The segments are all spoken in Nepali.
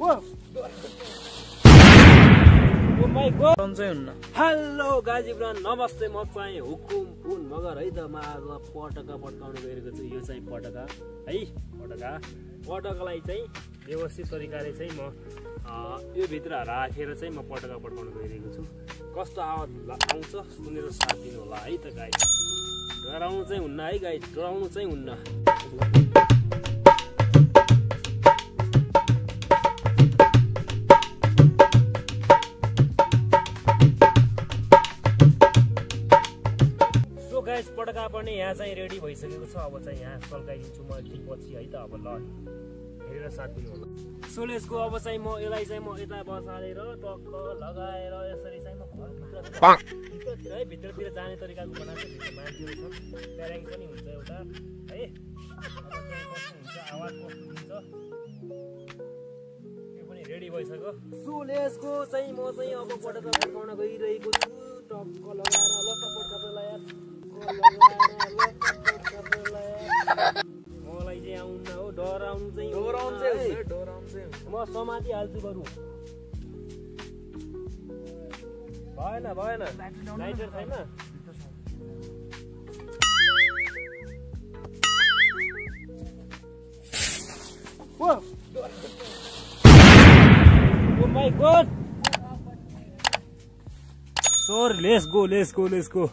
हेलो गाजीपुर नमस्ते म चाहिँ हुकुम पुन मगर है त म आज पटका पड्काउन गइरहेको छु यो चाहिँ पटका है पटकालाई चाहिँ व्यवस्थित तरिकाले चाहिँ म यो भित्र राखेर चाहिँ म पटका पड्काउन गइरहेको छु कस्तो आवाज आउँछ सुनेर साथ दिनु होला है त गाइज डराउनु चाहिँ हुन्न है गाइज डराउनु चाहिँ हुन्न पटका पनि यहाँ चाहिँ रेडी भइसकेको छ अब चाहिँ यहाँ सल्काइदिन्छु म एकछिन पछि है त अब ल हेरेर साथ दिनु होला सोलेसको अब चाहिँ म यसलाई चाहिँ म यता बसालेर टक्क लगाएर यसरी चाहिँ म भित्रतिर है भित्रतिर जाने तरिकाको बनाएको भित्र मान्छेहरू छन् प्यारेङ पनि हुन्छ एउटा है अब चाहिँ कस्तो हुन्छ आवाज कस्तो हुन्छ त्यो पनि रेडी भइसक्यो सोलेसको चाहिँ म चाहिँ अब पटका पड्काउन गइरहेको छु टक्क लगाएर ल पटका यार मलाई चाहिँ आउन्न हो डराउनु चाहिँ म समातिहाल्छु बरु भएन लाइटर छैन oh my God sir let's go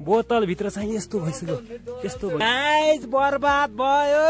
बोतल भित्र चाहिँ यस्तो भइसक्यो त्यस्तो भयो बर्बाद भयो।